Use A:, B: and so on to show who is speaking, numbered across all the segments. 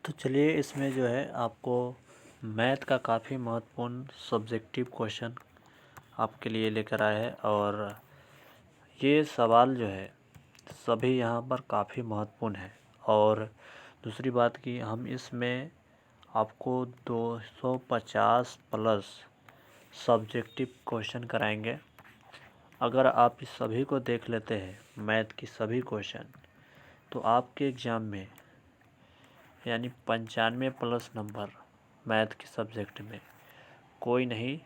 A: तो चलिए इसमें जो है आपको मैथ का काफ़ी महत्वपूर्ण सब्जेक्टिव क्वेश्चन आपके लिए लेकर आए हैं। और ये सवाल जो है सभी यहाँ पर काफ़ी महत्वपूर्ण है। और दूसरी बात कि हम इसमें आपको 250 प्लस सब्जेक्टिव क्वेश्चन कराएंगे। अगर आप इस सभी को देख लेते हैं मैथ की सभी क्वेश्चन, तो आपके एग्ज़ाम में यानी 95 प्लस नंबर मैथ के सब्जेक्ट में कोई नहीं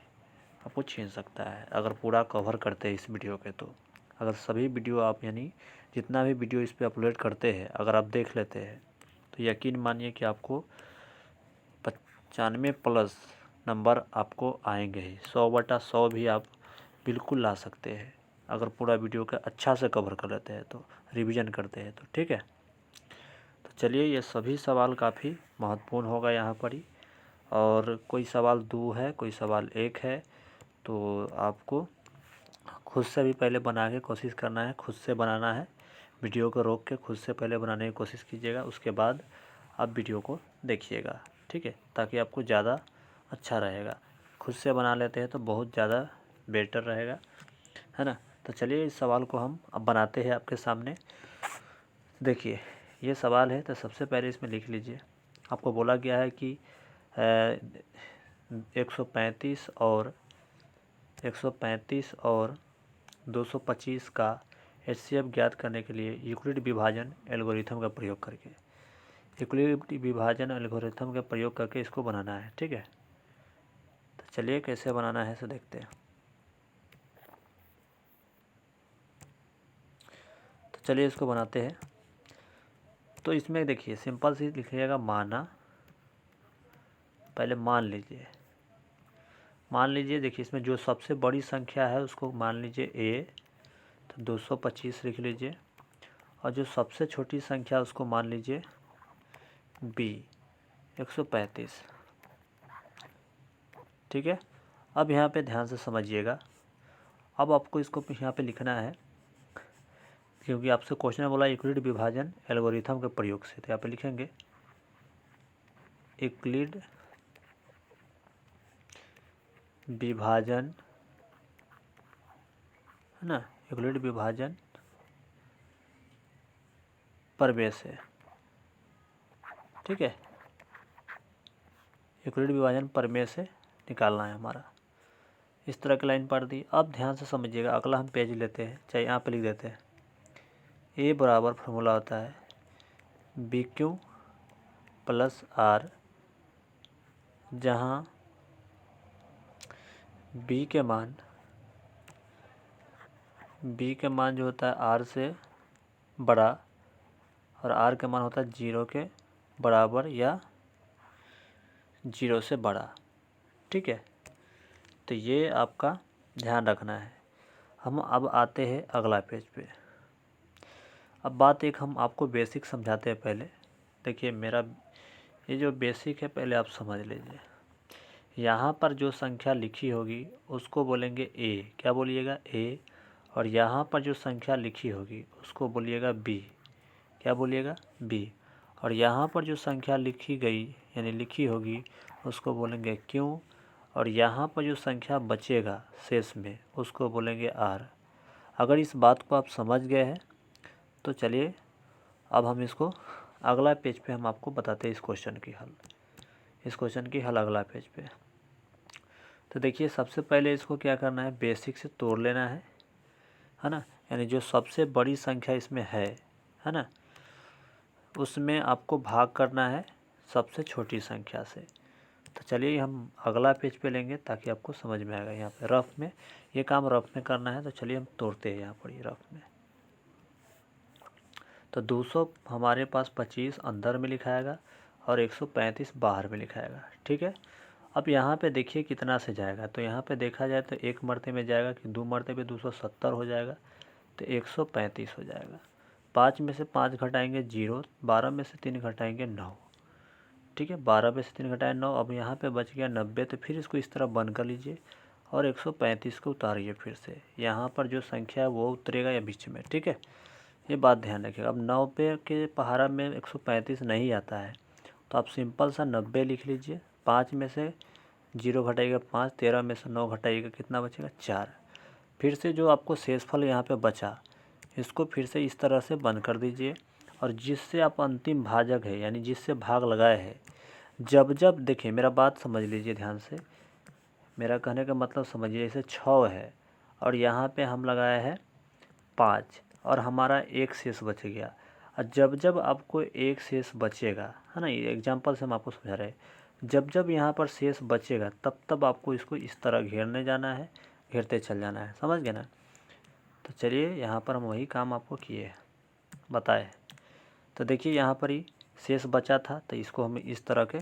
A: आपको छीन सकता है, अगर पूरा कवर करते हैं इस वीडियो के। तो अगर सभी वीडियो आप यानी जितना भी वीडियो इस पे अपलोड करते हैं अगर आप देख लेते हैं तो यकीन मानिए कि आपको 95 प्लस नंबर आपको आएंगे ही। 100/100 भी आप बिल्कुल ला सकते हैं अगर पूरा वीडियो का अच्छा से कवर कर लेते हैं, तो रिवीजन करते हैं तो। ठीक है, तो चलिए ये सभी सवाल काफ़ी महत्वपूर्ण होगा यहाँ पर ही। और कोई सवाल 2 है, कोई सवाल 1 है, तो आपको खुद से भी पहले बना के कोशिश करना है, खुद से बनाना है। वीडियो को रोक के खुद से पहले बनाने की कोशिश कीजिएगा, उसके बाद आप वीडियो को देखिएगा। ठीक है, ताकि आपको ज़्यादा अच्छा रहेगा। खुद से बना लेते हैं तो बहुत ज़्यादा बेटर रहेगा, है ना। तो चलिए इस सवाल को हम अब बनाते हैं आपके सामने। देखिए ये सवाल है, तो सबसे पहले इसमें लिख लीजिए। आपको बोला गया है कि 135 और 225 का HCF ज्ञात करने के लिए यूक्लिड विभाजन एल्गोरिथम का प्रयोग करके, यूक्लिड विभाजन एल्गोरिथम का प्रयोग करके इसको बनाना है। ठीक है, तो चलिए कैसे बनाना है सो देखते हैं। तो चलिए इसको बनाते हैं। तो इसमें देखिए सिंपल सी लिखिएगा माना, पहले मान लीजिए। देखिए इसमें जो सबसे बड़ी संख्या है उसको मान लीजिए A, तो 225 लिख लीजिए। और जो सबसे छोटी संख्या उसको मान लीजिए B, 135। ठीक है, अब यहाँ पे ध्यान से समझिएगा। अब आपको इसको यहाँ पे लिखना है, क्योंकि आपसे क्वेश्चन बोला यूक्लिड विभाजन एल्गोरिथम के प्रयोग से, तो यहाँ पे लिखेंगे यूक्लिड विभाजन, है ना, यूक्लिड विभाजन प्रमेय से। ठीक है, यूक्लिड विभाजन प्रमेय से निकालना है हमारा। इस तरह की लाइन पढ़ दी। अब ध्यान से समझिएगा, अगला हम पेज लेते हैं, चाहे यहाँ पे लिख देते हैं A बराबर फॉर्मूला होता है BQ प्लस R, जहाँ B के मान जो होता है R से बड़ा और R के मान होता है 0 के बराबर या 0 से बड़ा। ठीक है, तो ये आपका ध्यान रखना है। हम अब आते हैं अगला पेज पे। अब बात एक हम आपको बेसिक समझाते हैं पहले। देखिए मेरा ये जो बेसिक है पहले आप समझ लीजिए। यहाँ पर जो संख्या लिखी होगी उसको बोलेंगे A, क्या बोलिएगा A। और यहाँ पर जो संख्या लिखी होगी उसको बोलिएगा B, क्या बोलिएगा B। और यहाँ पर जो संख्या लिखी गई यानी लिखी होगी उसको बोलेंगे Q। और यहाँ पर जो संख्या बचेगा शेष में उसको बोलेंगे R। अगर इस बात को आप समझ गए हैं तो चलिए अब हम इसको अगला पेज पे हम आपको बताते हैं इस क्वेश्चन की हल अगला पेज पे। तो देखिए सबसे पहले इसको क्या करना है, बेसिक से तोड़ लेना है ना। यानी जो सबसे बड़ी संख्या इसमें है ना, उसमें आपको भाग करना है सबसे छोटी संख्या से। तो चलिए हम अगला पेज पे लेंगे ताकि आपको समझ में आएगा। यहाँ पे रफ में ये काम रफ में करना है, तो चलिए हम तोड़ते हैं यहाँ पर ये रफ में। तो 200 हमारे पास 25 अंदर में लिखाएगा और 135 बाहर में लिखाएगा। ठीक है, अब यहाँ पे देखिए कितना से जाएगा। तो यहाँ पे देखा जाए तो एक मरते में जाएगा कि 2 मरते पे 270 हो जाएगा, तो 135 हो जाएगा। 5 में से 5 घटाएंगे 0, 12 में से 3 घटाएंगे 9। ठीक है, 12 में से 3 घटाए 9। अब यहाँ पे बच गया 90, तो फिर इसको इस तरह बंद कर लीजिए और 135 को उतारिए। फिर से यहाँ पर जो संख्या है वो उतरेगा या बीच में। ठीक है, ये बात ध्यान रखिएगा। अब 90 के पहाड़ा में 135 नहीं आता है, तो आप सिंपल सा 90 लिख लीजिए। 5 में से 0 घटाइएगा 5, 13 में से 9 घटाइएगा कितना बचेगा 4। फिर से जो आपको शेषफल यहाँ पे बचा इसको फिर से इस तरह से बंद कर दीजिए, और जिससे आप अंतिम भाजक है यानी जिससे भाग लगाए है, जब जब देखिए मेरा बात समझ लीजिए ध्यान से, मेरा कहने का मतलब समझिए। जैसे 6 है और यहाँ पे हम लगाए हैं 5 और हमारा एक शेष बच गया। और जब जब आपको एक शेष बचेगा, है ना, ये एग्जांपल से हम आपको समझा रहे हैं, जब जब यहाँ पर शेष बचेगा तब तब आपको इसको इस तरह घेरने जाना है, घेरते चल जाना है। समझ गए ना। तो चलिए यहाँ पर हम वही काम आपको किए बताए। तो देखिए यहाँ पर ही शेष बचा था तो इसको हम इस तरह के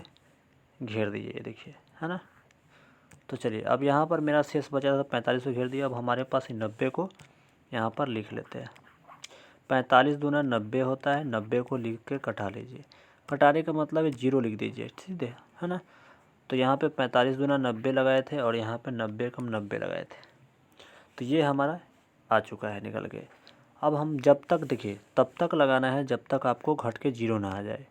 A: घेर दीजिए, देखिए, है ना। तो चलिए अब यहाँ पर मेरा शेष बचा था 45 को घेर दिया। अब हमारे पास 90 को यहाँ पर लिख लेते हैं। 45 दूना 90 होता है, 90 को लिख के कटा लीजिए। कटाने का मतलब है 0 लिख दीजिए, ठीक है ना। तो यहाँ पे 45 दूना 90 लगाए थे और यहाँ पे 90 कम 90 लगाए थे, तो ये हमारा आ चुका है निकल के। अब हम जब तक देखिए तब तक लगाना है जब तक आपको घट के 0 ना आ जाए,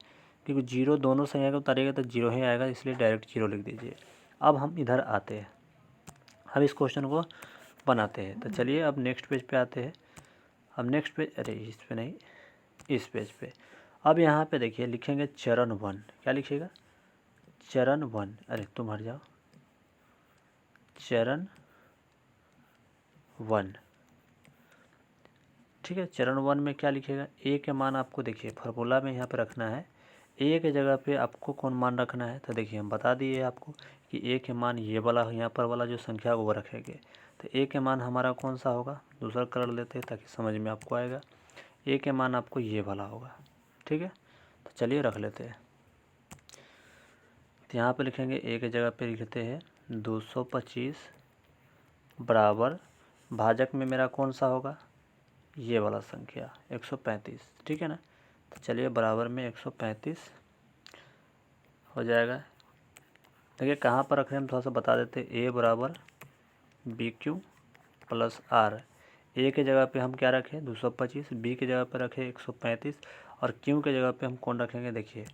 A: क्योंकि 0 दोनों संख्या को उतारिएगा तो 0 ही आएगा, इसलिए डायरेक्ट 0 लिख दीजिए। अब हम इधर आते हैं, हम इस क्वेश्चन को बनाते हैं। तो चलिए अब नेक्स्ट पेज पे आते हैं। अब नेक्स्ट पेज, अरे इस पे नहीं, इस पेज पे। अब यहाँ पे देखिए लिखेंगे चरण 1। क्या लिखिएगा? चरण 1। अरे तुम हट जाओ। चरण 1, ठीक है। चरण 1 में क्या लिखेगा? ए के मान आपको देखिए फार्मूला में यहाँ पे रखना है। ए के जगह पे आपको कौन मान रखना है? तो देखिए हम बता दिए आपको कि ए के मान ये वाला यहाँ पर वाला जो संख्या वो रखेंगे। तो ए के मान हमारा कौन सा होगा? दूसरा कलर लेते हैं ताकि समझ में आपको आएगा। ए के मान आपको ये वाला होगा, ठीक है। तो चलिए रख लेते हैं। तो यहाँ पे लिखेंगे ए के जगह पे लिखते हैं 225 बराबर, भाजक में मेरा कौन सा होगा? ये वाला संख्या 135, ठीक है ना। तो चलिए बराबर में 135 हो जाएगा। देखिए कहाँ पर रख रहे हैं हम थोड़ा सा बता देते हैं। ए बराबर बी क्यू प्लस आर। ए के जगह पे हम क्या रखें? 225, बी के जगह पे रखें 135 और क्यू के जगह पे हम कौन रखेंगे? देखिए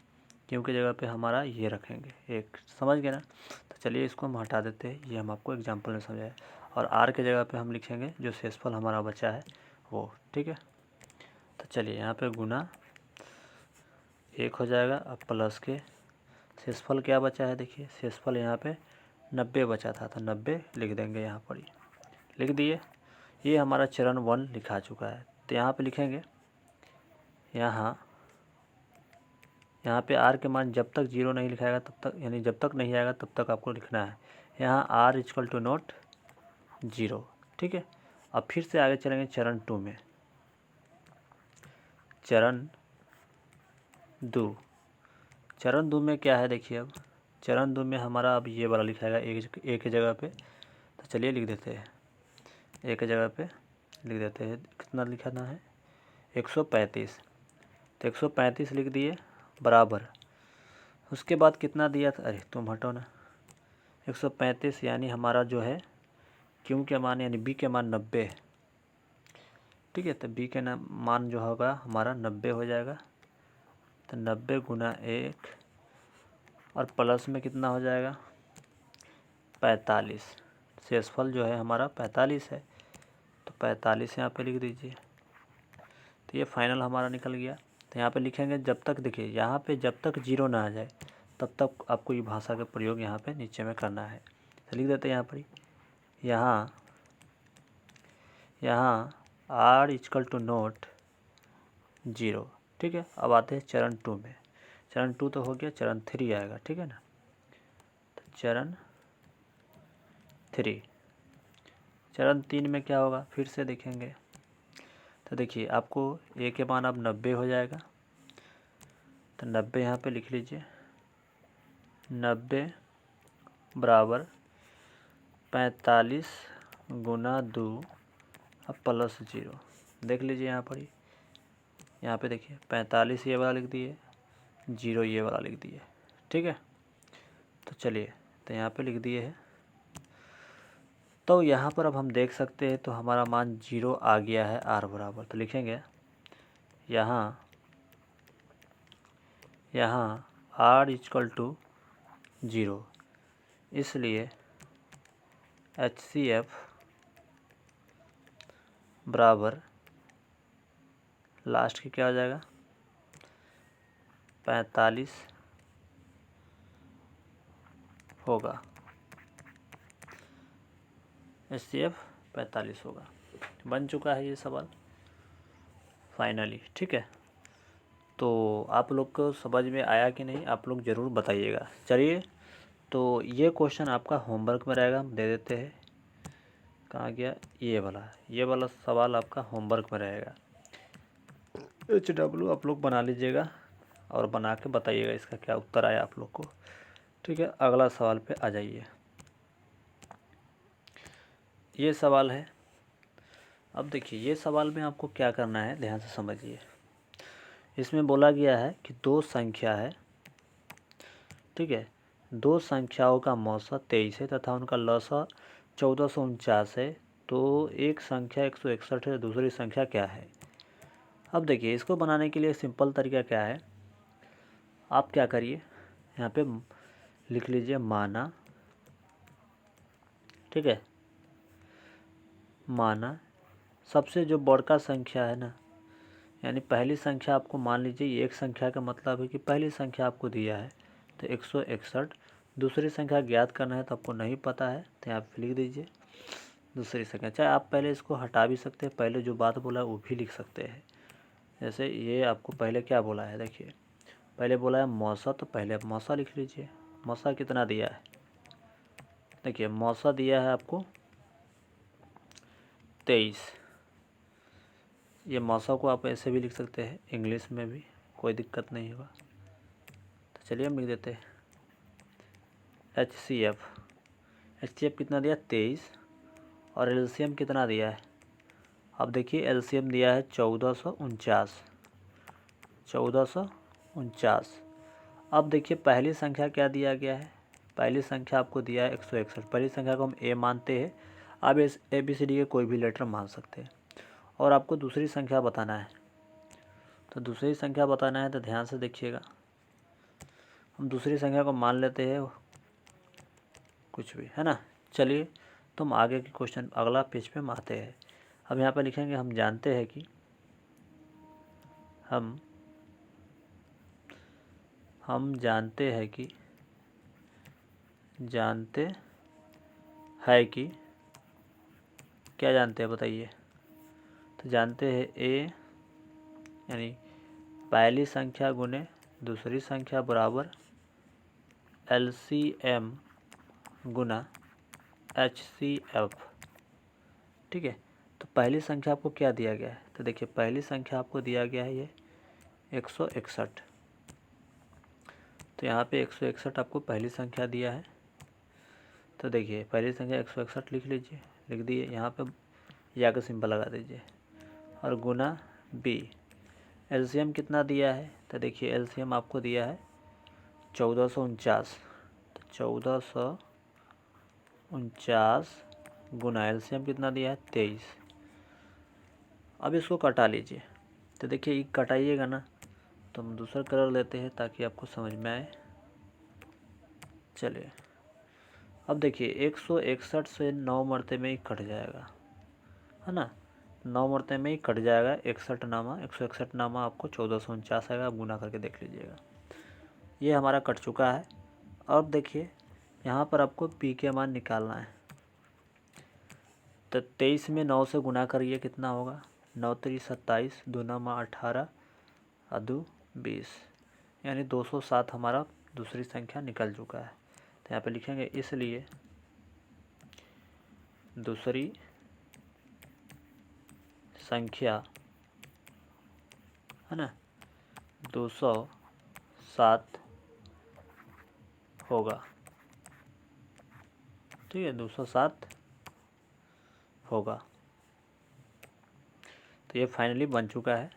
A: क्यू के जगह पे हमारा ये रखेंगे एक। समझ गए ना। तो चलिए इसको हम हटा देते हैं, ये हम आपको एग्जाम्पल में समझाए। और आर के जगह पे हम लिखेंगे जो शेषफल हमारा बचा है वो, ठीक है। तो चलिए यहाँ पे गुना 1 हो जाएगा। अब प्लस के शेषफल क्या बचा है? देखिए शेषफल यहाँ पे 90 बचा था, तो 90 लिख देंगे यहाँ पर ही। लिख दिए। ये हमारा चरण 1 लिखा चुका है। तो यहाँ पे लिखेंगे, यहाँ पे आर के मान जब तक 0 नहीं लिखाएगा तब तक, यानी जब तक नहीं आएगा तब तक आपको लिखना है। यहाँ आर इक्वल टू नॉट 0, ठीक है। अब फिर से आगे चलेंगे चरण 2 में। चरण 2, चरण 2 में क्या है? देखिए अब चरण 2 में हमारा अब ये वाला लिखाएगा एक की जगह पे। तो चलिए लिख देते हैं, एक की जगह पे लिख देते हैं। कितना लिखाना है? 135। तो 135 लिख दिए बराबर। उसके बाद कितना दिया था? अरे तुम हटो ना। 135 यानी हमारा जो है क्यू के मान यानी बी के मान 90 है, ठीक है। तो बी के मान जो होगा हमारा 90 हो जाएगा। तो 90 गुना 1 और प्लस में कितना हो जाएगा? 45। शेषफल जो है हमारा 45 है, तो 45 यहाँ पे लिख दीजिए। तो ये फाइनल हमारा निकल गया। तो यहाँ पे लिखेंगे जब तक, देखिए यहाँ पे जब तक 0 ना आ जाए तब तक आपको ये भाषा का प्रयोग यहाँ पे नीचे में करना है। तो लिख देते हैं यहाँ पर, यहाँ आर इक्वल टू नॉट 0, ठीक है। अब आते हैं चरण 2 में। चरण 2 तो हो गया, चरण 3 आएगा, ठीक है ना। तो चरण 3, चरण 3 में क्या होगा फिर से देखेंगे। तो देखिए आपको ए के मान अब 90 हो जाएगा। तो 90 यहाँ पे लिख लीजिए। 90 बराबर 45 गुना 2 अब प्लस 0। देख लीजिए यहाँ पर ही, यहाँ पे देखिए 45 ये वाला लिख दिए, 0 ये वाला लिख दिए, ठीक है। तो चलिए तो यहाँ पे लिख दिए है। तो यहाँ पर अब हम देख सकते हैं तो हमारा मान 0 आ गया है आर बराबर। तो लिखेंगे यहाँ r इक्वल टू 0, इसलिए HCF बराबर लास्ट की क्या हो जाएगा 45 होगा। HCF 45 होगा। बन चुका है ये सवाल फाइनली। ठीक है, तो आप लोग को समझ में आया कि नहीं, आप लोग ज़रूर बताइएगा। चलिए, तो ये क्वेश्चन आपका होमवर्क में रहेगा, हम दे देते हैं। कहाँ गया ये वाला सवाल आपका होमवर्क में रहेगा। HW आप लोग बना लीजिएगा और बना के बताइएगा इसका क्या उत्तर आया आप लोग को। ठीक है, अगला सवाल पे आ जाइए। ये सवाल है, अब देखिए ये सवाल में आपको क्या करना है, ध्यान से समझिए। इसमें बोला गया है कि दो संख्या है, ठीक है, दो संख्याओं का मौसा 23 है तथा उनका लसा 1449 है, तो एक संख्या 161 है, दूसरी संख्या क्या है। अब देखिए इसको बनाने के लिए सिंपल तरीका क्या है, आप क्या करिए, यहाँ पे लिख लीजिए माना, ठीक है, माना सबसे जो बड़का संख्या है ना, यानी पहली संख्या आपको मान लीजिए, एक संख्या का मतलब है कि पहली संख्या आपको दिया है तो 161, दूसरी संख्या ज्ञात करना है तो आपको नहीं पता है तो यहाँ पे लिख दीजिए दूसरी संख्या। चाहे आप पहले इसको हटा भी सकते हैं, पहले जो बात बोला है वो भी लिख सकते हैं। जैसे ये आपको पहले क्या बोला है, देखिए पहले बोला है मौसा, तो पहले आप मौसा लिख लीजिए। मौसा कितना दिया है, देखिए मौसा दिया है आपको 23। ये मौसा को आप ऐसे भी लिख सकते हैं, इंग्लिश में भी कोई दिक्कत नहीं होगा। तो चलिए हम लिख देते हैं HCF कितना दिया 23, और LCM कितना दिया है, अब देखिए LCM दिया है 1449। अब देखिए पहली संख्या क्या दिया गया है, पहली संख्या आपको दिया है 161, पहली संख्या को हम A मानते हैं, अब इस ABCD के कोई भी लेटर मान सकते हैं। और आपको दूसरी संख्या बताना है, तो दूसरी संख्या बताना है तो ध्यान से देखिएगा, हम दूसरी संख्या को मान लेते हैं कुछ भी, है ना। चलिए तो हम आगे के क्वेश्चन अगला पेज पे हम आते हैं। अब यहाँ पे लिखेंगे हम जानते हैं कि हम जानते हैं कि क्या जानते हैं बताइए, तो जानते हैं A यानी पहली संख्या गुने दूसरी संख्या बराबर LCM गुना HCF। ठीक है, तो पहली संख्या आपको क्या दिया गया है, तो देखिए पहली संख्या आपको दिया गया है ये 161, तो यहाँ पे 161 आपको पहली संख्या दिया है, तो देखिए पहली संख्या 161 लिख लीजिए, लिख दिए, यहाँ पे या का सिंबल लगा दीजिए, और गुना B। LCM कितना दिया है, तो देखिए LCM आपको दिया है 1449, तो 1449 गुना LCM कितना दिया है 23। अब इसको कटा लीजिए, तो देखिए ये कटाइएगा ना, तो हम दूसरा कलर लेते हैं ताकि आपको समझ में आए। चलिए अब देखिए 161 से 9 मरते में ही कट जाएगा, है ना, 9 मरते में ही कट जाएगा। 161 नामा आपको 1449 आएगा, आप गुना करके देख लीजिएगा। ये हमारा कट चुका है। अब देखिए यहाँ पर आपको P के मान निकालना है, तो 23 में 9 से गुना करिए, कितना होगा 9 3 27, 2 9 18, 2 20, यानी 207 हमारा दूसरी संख्या निकल चुका है। तो यहाँ पे लिखेंगे इसलिए दूसरी संख्या, है ना, 207 होगा। ठीक है, 207 होगा। तो ये फाइनली बन चुका है।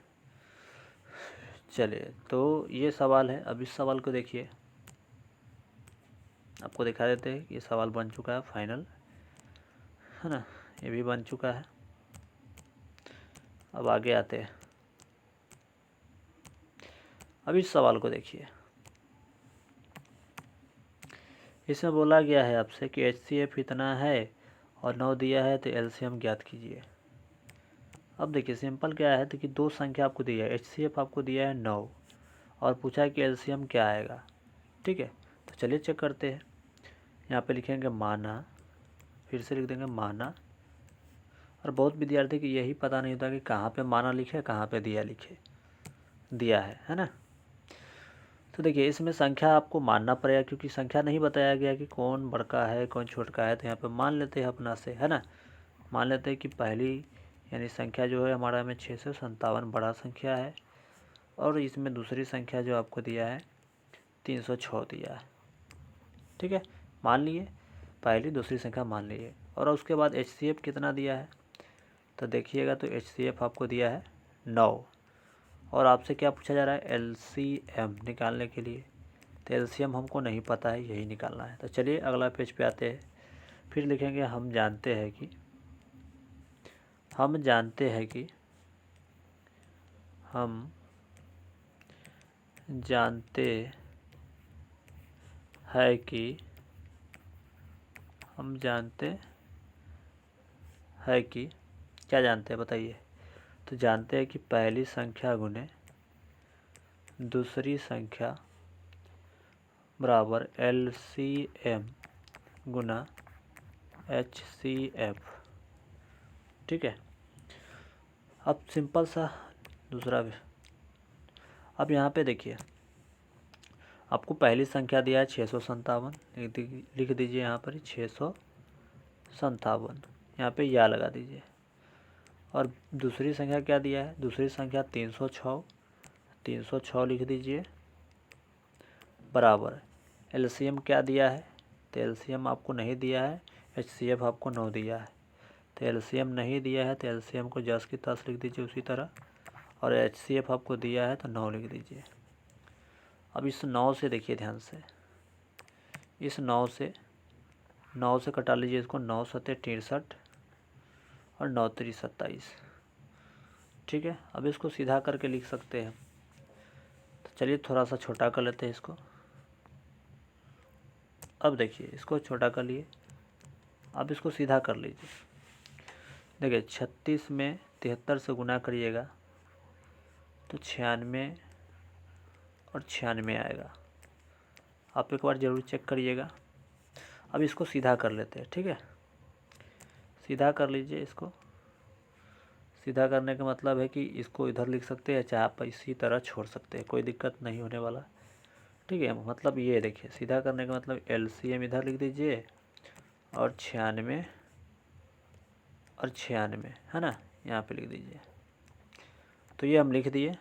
A: चलिए तो ये सवाल है, अब इस सवाल को देखिए, आपको दिखा देते हैं कि ये सवाल बन चुका है फाइनल, है ना, ये भी बन चुका है। अब आगे आते हैं, अब इस सवाल को देखिए, इसमें बोला गया है आपसे कि HCF इतना है और 9 दिया है तो LCM ज्ञात कीजिए। अब देखिए सिंपल क्या है, तो कि दो संख्या आपको दिया है, HCF आपको दिया है 9 और पूछा है कि LCM क्या आएगा। ठीक है, तो चलिए चेक करते हैं। यहाँ पे लिखेंगे माना, फिर से लिख देंगे माना। और बहुत विद्यार्थी की यही पता नहीं होता कि कहाँ पे माना लिखे, कहाँ पे दिया लिखे। दिया है ना। तो देखिए इसमें संख्या आपको मानना पड़ेगा, क्योंकि संख्या नहीं बताया गया कि कौन बड़का है कौन छोटका है। तो यहाँ पे मान लेते हैं अपना से, है ना। मान लेते हैं कि पहली यानी संख्या जो है हमारा में 657 बड़ा संख्या है, और इसमें दूसरी संख्या जो आपको दिया है 306 दिया है। ठीक है, मान लिए पहली दूसरी संख्या मान लिए। और उसके बाद HCF कितना दिया है, तो देखिएगा तो HCF आपको दिया है 9, और आपसे क्या पूछा जा रहा है LCM निकालने के लिए। तो LCM हमको नहीं पता है, यही निकालना है। तो चलिए अगला पेज पे आते हैं। फिर लिखेंगे हम जानते हैं कि हम जानते हैं कि क्या जानते हैं बताइए। तो जानते हैं कि पहली संख्या गुने दूसरी संख्या बराबर LCM गुना HCF। ठीक है, अब सिंपल सा दूसरा भी। अब यहाँ पे देखिए आपको पहली संख्या दिया है 657, लिख दीजिए यहाँ पर 657, यहाँ पे या लगा दीजिए। और दूसरी संख्या क्या दिया है, दूसरी संख्या 306 लिख दीजिए, बराबर LCM क्या दिया है, तो LCM आपको नहीं दिया है, HCF आपको 9 दिया है। तो LCM नहीं दिया है तो LCM को जस की तस लिख दीजिए उसी तरह, और HCF आपको दिया है तो 9 लिख दीजिए। अब इस 9 से देखिए ध्यान से, इस 9 से कटा लीजिए इसको, 9 सत्ते 63 और 9 3 27। ठीक है, अब इसको सीधा करके लिख सकते हैं। तो चलिए थोड़ा सा छोटा कर लेते हैं इसको। अब देखिए इसको छोटा कर लिए, अब इसको सीधा कर लीजिए। देखिए 36 में 73 से गुना करिएगा तो 96 और 96 आएगा। आप एक बार ज़रूर चेक करिएगा। अब इसको सीधा कर लेते हैं। ठीक है, सीधा कर लीजिए इसको। सीधा करने का मतलब है कि इसको इधर लिख सकते हैं, चाहे आप इसी तरह छोड़ सकते हैं, कोई दिक्कत नहीं होने वाला। ठीक है, मतलब ये देखिए सीधा करने का मतलब LCM इधर लिख दीजिए और 96 और 96, है ना, यहाँ पे लिख दीजिए। तो ये हम लिख दिए।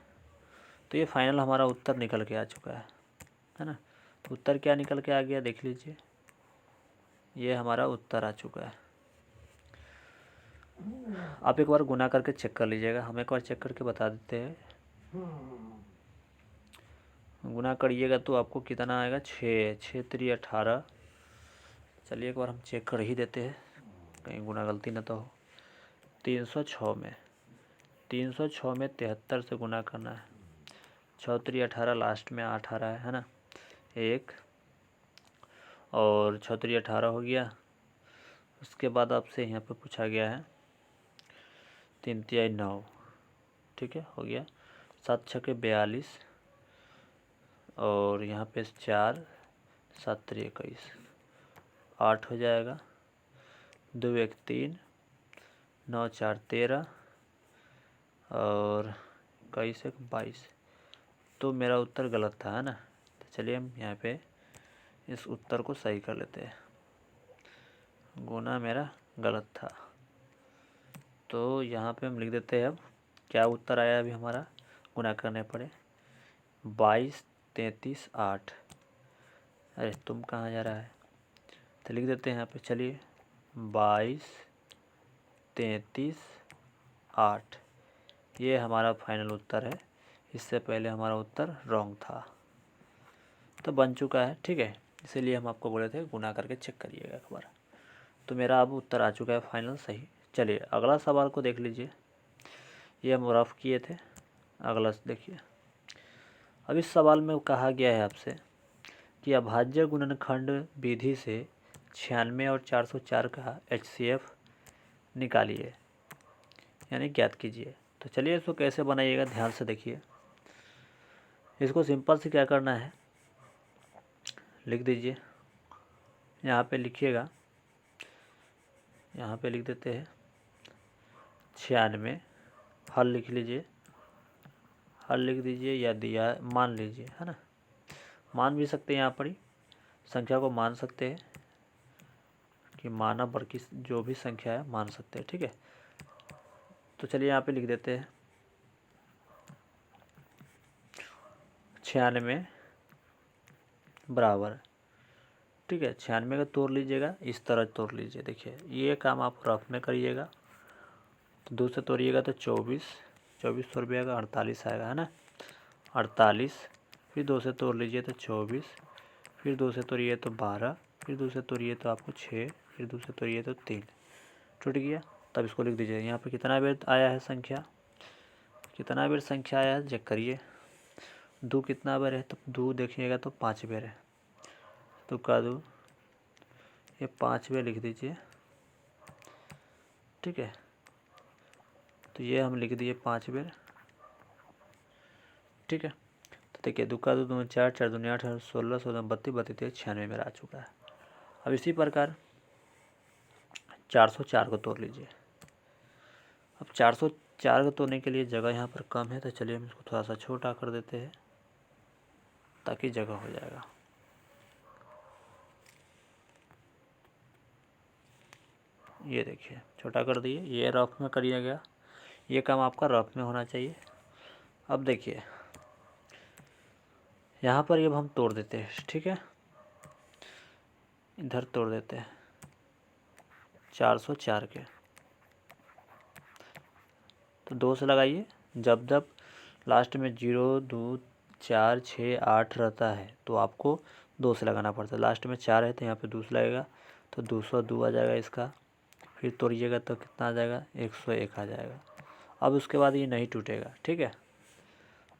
A: तो ये फाइनल हमारा उत्तर निकल के आ चुका है ना। तो उत्तर क्या निकल के आ गया देख लीजिए, ये हमारा उत्तर आ चुका है। आप एक बार गुना करके चेक कर लीजिएगा, हम एक बार चेक करके बता देते हैं। गुना करिएगा तो आपको कितना आएगा, 6 6 3 18। चलिए एक बार हम चेक कर ही देते हैं, कहीं गुना गलती ना तो हो। 306 में 73 से गुना करना है। 6 3 18, लास्ट में 8 आ रहा है ना, 1 और 6 3 18 हो गया। उसके बाद आपसे यहाँ पे पूछा गया है 3 3 9। ठीक है, हो गया। 7 6 42 और यहाँ पे 4 7 3 21, 8 हो जाएगा। 2 1 3, 9 4 13 और 21 1 22। तो मेरा उत्तर गलत था, है ना। तो चलिए हम यहाँ पे इस उत्तर को सही कर लेते हैं। गुना मेरा गलत था, तो यहाँ पे हम लिख देते हैं। अब क्या उत्तर आया अभी हमारा, गुना करने पड़े 22 33 8। अरे तुम कहाँ जा रहा है, तो लिख देते हैं यहाँ पे। चलिए 22 33 8, ये हमारा फाइनल उत्तर है। इससे पहले हमारा उत्तर रॉन्ग था, तो बन चुका है। ठीक है, इसीलिए हम आपको बोले थे गुना करके चेक करिएगा एक बार। तो मेरा अब उत्तर आ चुका है फाइनल सही। चलिए अगला सवाल को देख लीजिए, ये हम रफ किए थे। अगला देखिए, अब इस सवाल में कहा गया है आपसे कि अभाज्य गुणनखंड विधि से 96 और 404 का HCF निकालिए, यानी ज्ञात कीजिए। तो चलिए इसको कैसे बनाइएगा ध्यान से देखिए। इसको सिंपल से क्या करना है, लिख दीजिए, यहाँ पे लिखिएगा, यहाँ पे लिख देते हैं 96, हल लिख लीजिए, हल लिख दीजिए या दिया मान लीजिए, है ना, मान भी सकते हैं, यहाँ पर ही संख्या को मान सकते हैं कि माना वर्ग की जो भी संख्या है मान सकते हैं, ठीक है। तो चलिए यहाँ पे लिख देते हैं 96 बराबर, ठीक है, 96 का तोड़ लीजिएगा, इस तरह तोड़ लीजिए। देखिए ये काम आप रफ में करिएगा, तो 2 से तोड़िएगा तो 24 24 रुपये आएगा, 48 आएगा, है ना, 48, फिर 2 से तोड़ लीजिए तो 24, फिर 2 से तोड़िए तो 12, फिर 2 से तोड़िए तो आपको 6, फिर 2 से तोड़िए तो 3, टूट गया। तब इसको लिख दीजिए, यहाँ पे कितना बेर आया है संख्या, कितना बेर संख्या आया है चेक करिए। 2 कितना बेर है, तो 2 देखिएगा तो 5 बेर है, तो का 2 ये 5 बेर लिख दीजिए, ठीक है। तो ये हम लिख दिए 5 बेर, ठीक है। तो देखिए 2 का 2 2 4 4 2 8 16 16 32 32 96 मेरा आ चुका है। अब इसी प्रकार 404 को तोड़ लीजिए। अब 404 को तोड़ने के लिए जगह यहाँ पर कम है, तो चलिए हम इसको थोड़ा सा छोटा कर देते हैं ताकि जगह हो जाएगा। ये देखिए छोटा कर दिए, ये रफ में करिएगा, ये काम आपका रफ में होना चाहिए। अब देखिए यहाँ पर ये हम तोड़ देते हैं, ठीक है, इधर तोड़ देते हैं 404 के, तो 2 से लगाइए, जब जब लास्ट में 0 2 4 6 8 रहता है तो आपको 2 से लगाना पड़ता है। लास्ट में 4 है तो यहाँ पे 2 से लगेगा, तो 202 आ जाएगा इसका, फिर तोड़िएगा तो कितना आ जाएगा, 101 आ जाएगा। अब उसके बाद ये नहीं टूटेगा, ठीक है,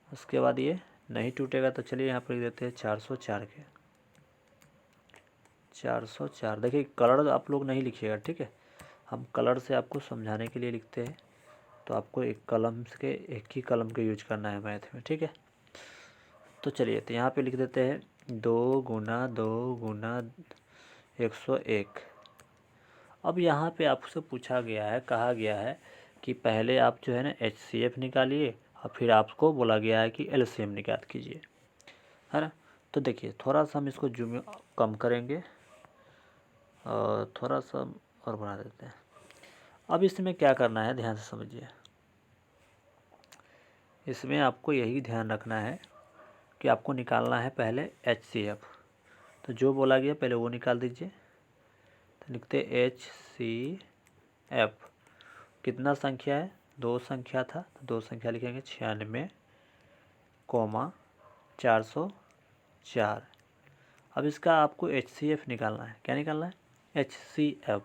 A: उसके बाद ये नहीं टूटेगा। तो चलिए यहाँ पर लिख देते हैं 404 के, 404। देखिए कलर आप लोग नहीं लिखिएगा, ठीक है, हम कलर से आपको समझाने के लिए लिखते हैं, तो आपको एक ही कलम का यूज करना है मैथ में, ठीक है। तो चलिए तो यहाँ पे लिख देते हैं 2 गुना 2 गुना 101। अब यहाँ पे आपसे पूछा गया है, कहा गया है कि पहले आप जो है ना HCF निकालिए और फिर आपको बोला गया है कि LCM निकाल कीजिए, है ना। तो देखिए थोड़ा सा हम इसको जूम कम करेंगे और थोड़ा सा और बना देते हैं। अब इसमें क्या करना है ध्यान से समझिए, इसमें आपको यही ध्यान रखना है कि आपको निकालना है पहले HCF। तो जो बोला गया पहले वो निकाल दीजिए, तो लिखते HCF, कितना संख्या है, 2 संख्या था, तो 2 संख्या लिखेंगे 96 कोमा 404। अब इसका आपको HCF निकालना है, क्या निकालना है, HCF।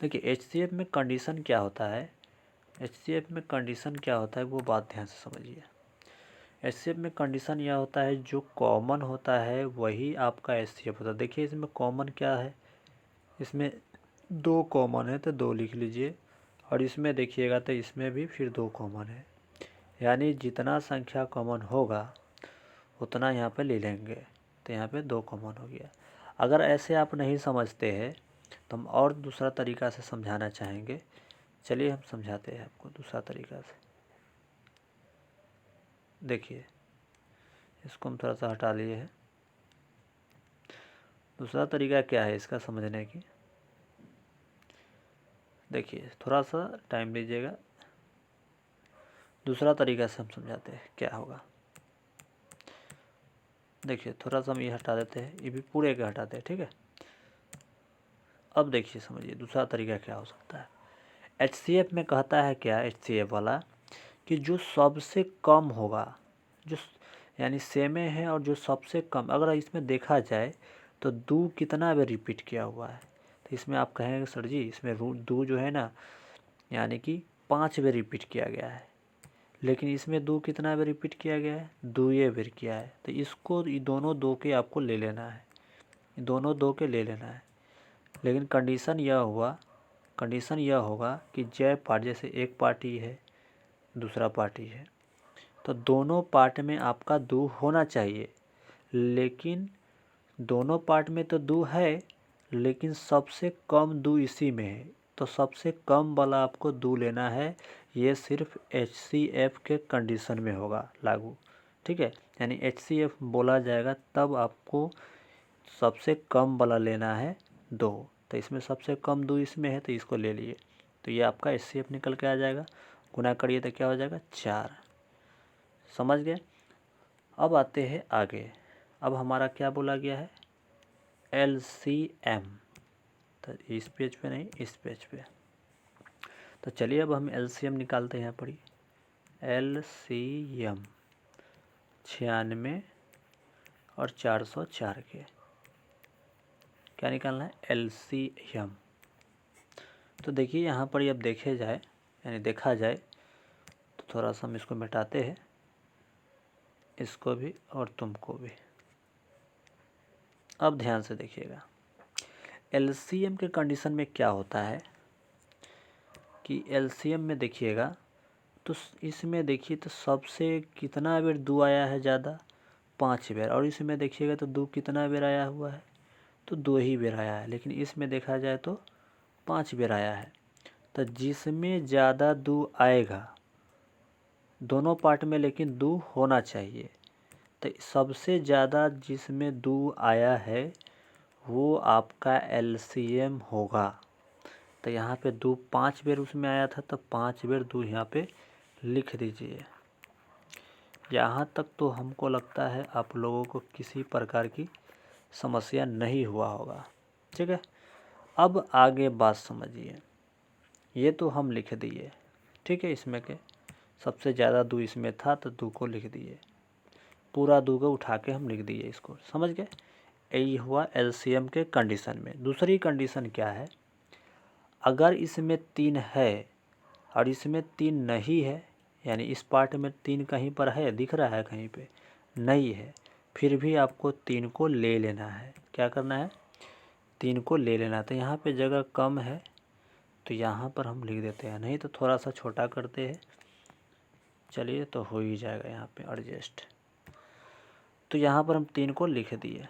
A: देखिए HCF में कंडीशन क्या होता है, HCF में कंडीशन क्या होता है वो बात ध्यान से समझिए। HCF में कंडीशन यह होता है जो कॉमन होता है वही आपका HCF होता है। देखिए इसमें कॉमन क्या है, इसमें 2 कॉमन है तो 2 लिख लीजिए, और इसमें देखिएगा तो इसमें भी फिर 2 कॉमन है, यानी जितना संख्या कॉमन होगा उतना यहाँ पे ले लेंगे, तो यहाँ पे 2 कॉमन हो गया। अगर ऐसे आप नहीं समझते हैं तो हम और दूसरा तरीका से समझाना चाहेंगे, चलिए हम समझाते हैं आपको दूसरा तरीका से। देखिए इसको हम थोड़ा सा हटा लिए हैं, दूसरा तरीका क्या है इसका समझने की, देखिए थोड़ा सा टाइम लीजिएगा, दूसरा तरीका से हम समझाते हैं क्या होगा। देखिए थोड़ा सा हम ये हटा देते हैं, ये भी पूरे के हटाते हैं, ठीक है। अब देखिए समझिए दूसरा तरीका क्या हो सकता है। HCF में कहता है क्या, HCF वाला, कि जो सबसे कम होगा, जो यानी सेम है और जो सबसे कम, अगर इसमें देखा जाए तो 2 कितना बार रिपीट किया हुआ है, तो इसमें आप कहेंगे सर जी इसमें 2 जो है ना यानी कि 5 बार रिपीट किया गया है, लेकिन इसमें 2 कितना बार रिपीट किया गया है, 2 ये बार किया है। तो इसको ये दोनों 2 के आपको ले लेना है, दोनों 2 के ले लेना है। लेकिन कंडीशन यह होगा कि जय पार्ट, जैसे एक पार्टी है दूसरा पार्टी है, तो दोनों पार्ट में आपका 2 होना चाहिए। लेकिन दोनों पार्ट में तो 2 है, लेकिन सबसे कम 2 इसी में है। तो सबसे कम वाला आपको 2 लेना है। ये सिर्फ HCF के कंडीशन में होगा लागू, ठीक है। यानी HCF बोला जाएगा तब आपको सबसे कम वाला लेना है 2। तो इसमें सबसे कम 2 इसमें है, तो इसको ले लिए। तो ये आपका HCF निकल के आ जाएगा। गुना करिए तो क्या हो जाएगा, 4। समझ गए। अब आते हैं आगे। अब हमारा क्या बोला गया है, LCM। तो इस पेज पे नहीं, इस पेज पे। तो चलिए अब हम LCM निकालते हैं। यहाँ पर LCM 96 और 404 के क्या निकालना है, LCM। तो देखिए यहाँ पर अब देखे जाए, यानी देखा जाए, तो थोड़ा सा हम इसको मिटाते हैं, इसको भी और तुमको भी। अब ध्यान से देखिएगा, LCM के कंडीशन में क्या होता है कि LCM में देखिएगा तो इसमें देखिए तो सबसे कितना बार 2 आया है ज़्यादा, 5 बार। और इसमें देखिएगा तो 2 कितना बार आया हुआ है, तो 2 ही बार आया है। लेकिन इसमें देखा जाए तो 5 बार आया है। तो जिसमें ज़्यादा 2 आएगा दोनों पार्ट में, लेकिन 2 होना चाहिए। तो सबसे ज़्यादा जिसमें 2 आया है वो आपका LCM होगा। तो यहाँ पे 2 5 बार उसमें आया था, तो 5 बार 2 यहाँ पे लिख दीजिए। यहाँ तक तो हमको लगता है आप लोगों को किसी प्रकार की समस्या नहीं हुआ होगा, ठीक है। अब आगे बात समझिए। ये तो हम लिख दिए, ठीक है। इसमें के सबसे ज़्यादा 2 इसमें था, तो 2 को लिख दिए, पूरा 2 को उठा के हम लिख दिए, इसको समझ गए। यही हुआ LCM के कंडीशन में। दूसरी कंडीशन क्या है, अगर इसमें 3 है और इसमें 3 नहीं है, यानी इस पार्ट में 3 कहीं पर है, दिख रहा है कहीं पे नहीं है, फिर भी आपको 3 को ले लेना है। क्या करना है, 3 को ले लेना है। तो यहाँ पे जगह कम है, तो यहाँ पर हम लिख देते हैं, नहीं तो थोड़ा सा छोटा करते हैं। चलिए, तो हो ही जाएगा यहाँ पे एडजस्ट। तो यहाँ पर हम 3 को लिख दिए।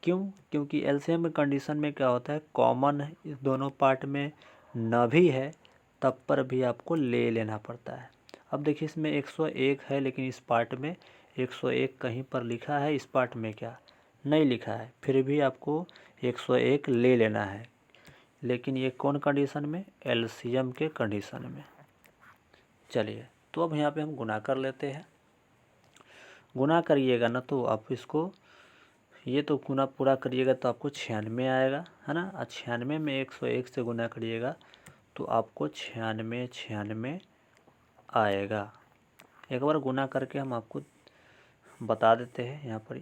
A: क्यों, क्योंकि LCM में कंडीशन में क्या होता है, कॉमन है, इस दोनों पार्ट में न भी है तब पर भी आपको ले लेना पड़ता है। अब देखिए इसमें 101 है, लेकिन इस पार्ट में 101 कहीं पर लिखा है, इस पार्ट में क्या नहीं लिखा है, फिर भी आपको 101 ले लेना है। लेकिन ये कौन कंडीशन में, LCM के कंडीशन में। चलिए, तो अब यहाँ पे हम गुना कर लेते हैं। गुना करिएगा ना तो आप इसको, ये तो गुना पूरा करिएगा तो आपको 96 आएगा, है ना। 96 में 101 से गुना करिएगा तो आपको 96 आएगा। एक बार गुना करके हम आपको बता देते हैं यहाँ पर,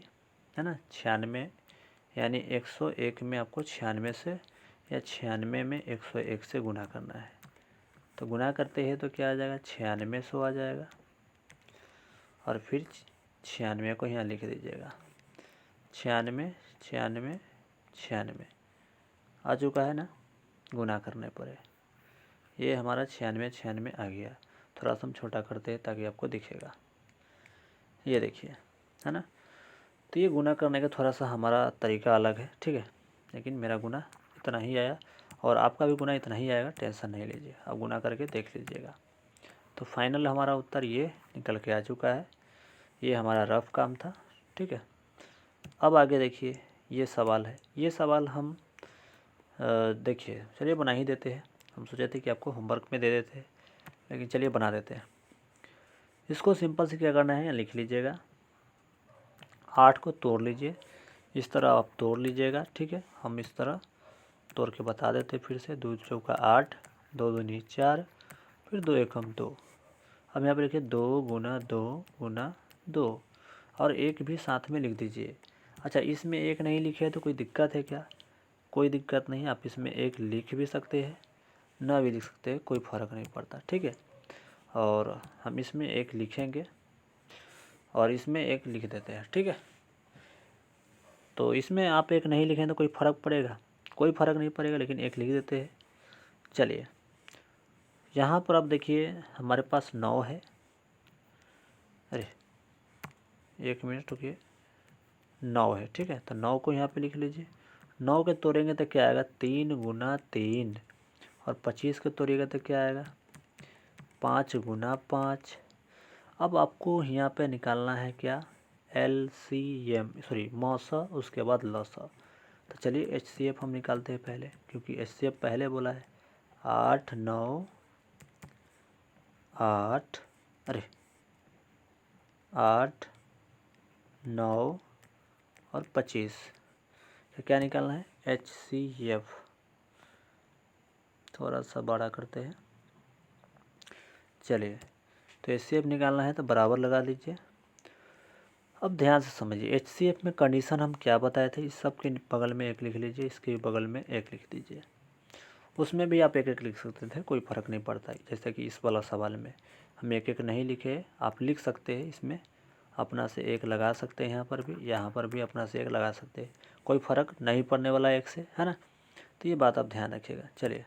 A: है ना। 96 यानी 101 में आपको 96 से, या 96 में 101 से गुना करना है। तो गुना करते हैं तो क्या आ जाएगा, 9600 आ जाएगा। और फिर 96 को यहाँ लिख दीजिएगा। 96 आ चुका है ना, गुना करने पर ये हमारा 96 आ गया। थोड़ा सा हम छोटा करते हैं ताकि आपको दिखेगा, ये देखिए, है ना। तो ये गुना करने का थोड़ा सा हमारा तरीका अलग है, ठीक है। लेकिन मेरा गुना इतना ही आया और आपका भी गुना इतना ही आएगा, टेंशन नहीं लीजिए। आप गुना करके देख लीजिएगा। तो फाइनल हमारा उत्तर ये निकल के आ चुका है। ये हमारा रफ काम था, ठीक है। अब आगे देखिए, ये सवाल है। ये सवाल हम देखिए, चलिए बना ही देते हैं। हम सोचे थे कि आपको होमवर्क में दे देते हैं, लेकिन चलिए बना देते हैं। इसको सिंपल से क्या करना है, यहाँ लिख लीजिएगा। 8 को तोड़ लीजिए, इस तरह आप तोड़ लीजिएगा, ठीक है। हम इस तरह तोड़ के बता देते फिर से। 2 चौका 8, 2 दूनी 4, फिर 2 एकम 2। अब यहाँ पर लिखिए 2 गुना 2 गुना 2, और 1 भी साथ में लिख दीजिए। अच्छा, इसमें 1 नहीं लिखे है तो कोई दिक्कत है क्या? कोई दिक्कत नहीं, आप इसमें 1 लिख भी सकते हैं, ना भी लिख सकते हैं, कोई फ़र्क नहीं पड़ता, ठीक है। और हम इसमें 1 लिखेंगे और इसमें 1 लिख देते हैं, ठीक है। तो इसमें आप 1 नहीं लिखें तो कोई फ़र्क पड़ेगा? कोई फ़र्क नहीं पड़ेगा, लेकिन 1 लिख देते हैं। चलिए यहाँ पर अब देखिए हमारे पास 9 है। अरे 1 मिनट रुकिए, 9 है, ठीक है। तो 9 को यहाँ पे लिख लीजिए। 9 के तोड़ेंगे तो क्या आएगा? 3 गुना 3। और 25 के तोड़िएगा तो क्या आएगा? 5 गुना 5। अब आपको यहाँ पे निकालना है क्या? LCM, सॉरी मौसा, उसके बाद लौसा। तो चलिए HCF हम निकालते हैं पहले, क्योंकि HCF पहले बोला है। 8 9 8, अरे 8 9 और 25। तो क्या निकालना है? HCF। थोड़ा सा बड़ा करते हैं। चलिए तो HCF निकालना है तो बराबर लगा लीजिए। अब ध्यान से समझिए, HCF में कंडीशन हम क्या बताए थे? इस सब के बगल में 1 लिख लीजिए, इसके बगल में 1 लिख दीजिए। उसमें भी आप 1 लिख सकते थे, कोई फ़र्क नहीं पड़ता। जैसे कि इस वाला सवाल में हम 1 नहीं लिखे, आप लिख सकते हैं। इसमें अपना से 1 लगा सकते हैं, यहाँ पर भी अपना से 1 लगा सकते हैं। कोई फ़र्क नहीं पड़ने वाला 1 से, है ना। तो ये बात आप ध्यान रखिएगा। चलिए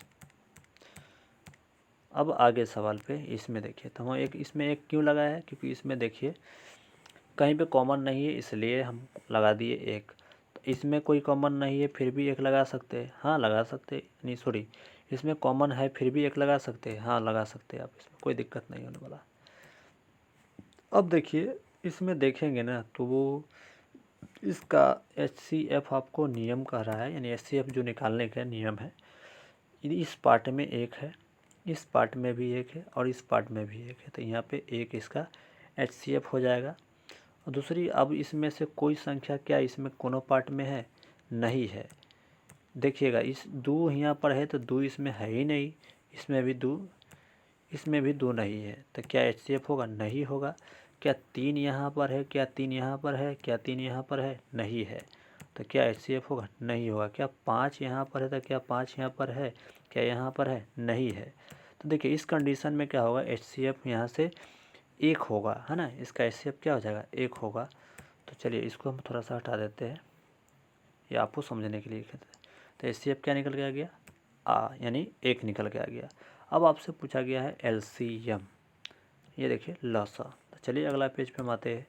A: अब आगे सवाल पे इसमें देखिए, तो हम इसमें 1 क्यों लगाया है? क्योंकि इसमें देखिए कहीं पे कॉमन नहीं है, इसलिए हम लगा दिए 1। तो इसमें कोई कॉमन नहीं है, फिर भी 1 लगा सकते हैं। हाँ लगा सकते हैं, नहीं सॉरी, इसमें कॉमन है फिर भी 1 लगा सकते हैं। हाँ लगा सकते हैं आप, इसमें कोई दिक्कत नहीं होने वाला। अब देखिए इसमें देखेंगे ना, तो वो इसका HCF आपको नियम कह रहा है, यानी HCF जो निकालने का नियम है। इस पार्ट में 1 है, इस पार्ट में भी 1 है, और इस पार्ट में भी 1 है। तो यहाँ पे 1 इसका HCF हो जाएगा। और दूसरी, अब इसमें से कोई संख्या क्या इसमें कोनो पार्ट में है? नहीं है। देखिएगा इस 2 यहाँ पर है तो 2 इसमें है ही नहीं, इसमें भी 2, इसमें भी 2 नहीं है। तो क्या HCF होगा? नहीं होगा। क्या 3 यहाँ पर है? क्या 3 यहाँ पर है? क्या 3 यहाँ पर है? नहीं है। तो क्या HCF होगा? नहीं होगा। क्या 5 यहाँ पर है? तो क्या 5 यहाँ पर है? क्या यहाँ पर है? नहीं है। तो देखिए इस कंडीशन में क्या होगा? HCF यहाँ से 1 होगा, है ना। इसका HCF क्या हो जाएगा? 1 होगा। तो चलिए इसको हम थोड़ा सा हटा देते हैं, ये आपको समझने के लिए कहते हैं। तो HCF क्या निकल के आ गया? यानी 1 निकल के आ गया। अब आपसे पूछा गया है LCM, ये देखिए लसा। तो चलिए अगला पेज पे हम आते हैं,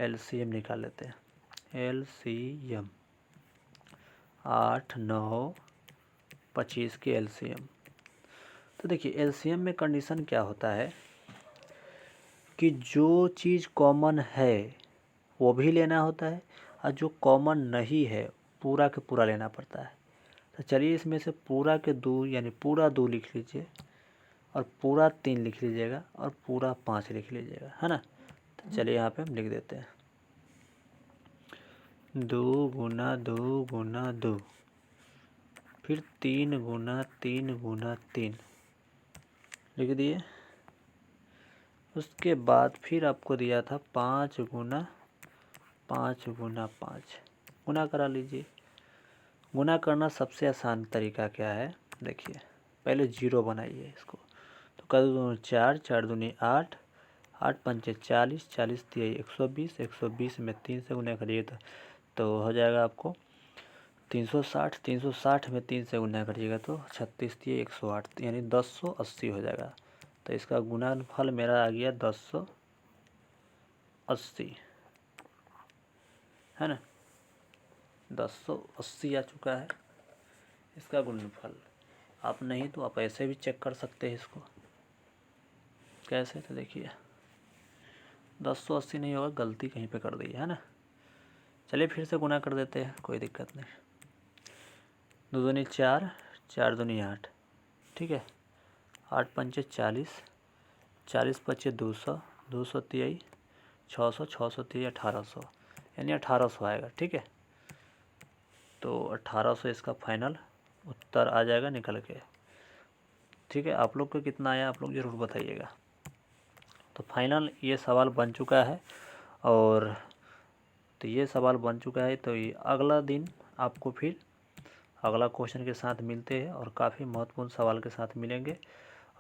A: LCM निकाल लेते हैं। LCM 8 9 25 की LCM। तो देखिए LCM में कंडीशन क्या होता है कि जो चीज़ कॉमन है वो भी लेना होता है, और जो कॉमन नहीं है पूरा के पूरा लेना पड़ता है। तो चलिए इसमें से पूरा के 2 यानी पूरा 2 लिख लीजिए, और पूरा 3 लिख लीजिएगा, और पूरा 5 लिख लीजिएगा, है ना। तो चलिए यहाँ पे हम लिख देते हैं 2 गुना 2 गुना 2, फिर 3 गुना 3 गुना 3 लिख दिए। उसके बाद फिर आपको दिया था 5 गुना 5 गुना 5, गुना करा लीजिए। गुना करना सबसे आसान तरीका क्या है? देखिए पहले 0 बनाइए इसको। तो कर दो 4 4 दूनी 8, 8 पंचे 40, 40 तिहाई 120, 120 में 3 से गुना करिए तो हो जाएगा आपको 360, 360 में 3 से गुना करिएगा तो 36 तिहाई 108, यानी 1080 हो जाएगा। तो इसका गुणनफल मेरा आ गया 1080, है ना। 1080 आ चुका है इसका गुणनफल। आप नहीं तो आप ऐसे भी चेक कर सकते हैं इसको। कैसे? तो देखिए 1080 नहीं होगा, गलती कहीं पे कर दी है ना। चलिए फिर से गुना कर देते हैं, कोई दिक्कत नहीं। 2 दूनी 4, 4 दूनी 8, ठीक है। 8 पंचे 40, 40 पचे 200, 200 तिहाई 600, 600 तिहाई 1800, यानी 1800 आएगा, ठीक है। तो 1800 इसका फाइनल उत्तर आ जाएगा निकल के, ठीक है। आप लोग को कितना आया आप लोग ज़रूर बताइएगा। तो फाइनल ये सवाल बन चुका है, और तो ये सवाल बन चुका है। तो ये अगला दिन आपको फिर अगला क्वेश्चन के साथ मिलते हैं, और काफ़ी महत्वपूर्ण सवाल के साथ मिलेंगे।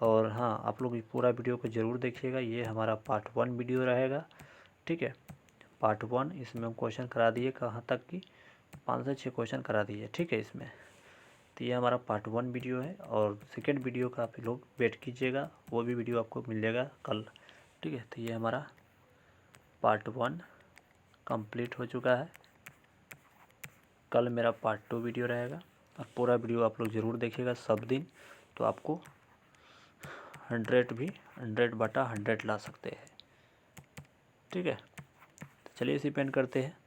A: और हाँ, आप लोग पूरा वीडियो को ज़रूर देखिएगा। ये हमारा पार्ट 1 वीडियो रहेगा, ठीक है। पार्ट 1 इसमें हम क्वेश्चन करा दिए कहाँ तक कि 5 से 6 क्वेश्चन करा दिए, ठीक है इसमें। तो ये हमारा पार्ट 1 वीडियो है और सेकेंड वीडियो का आप लोग वेट कीजिएगा, वो भी वीडियो आपको मिल जाएगा कल, ठीक है। तो ये हमारा पार्ट 1 कंप्लीट हो चुका है। कल मेरा पार्ट 2 वीडियो रहेगा और पूरा वीडियो आप लोग ज़रूर देखिएगा सब दिन, तो आपको 100/100 ला सकते हैं, ठीक है। तो चलिए इसी पे एंड करते हैं।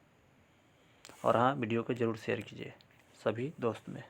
A: और हाँ, वीडियो को ज़रूर शेयर कीजिए सभी दोस्त में।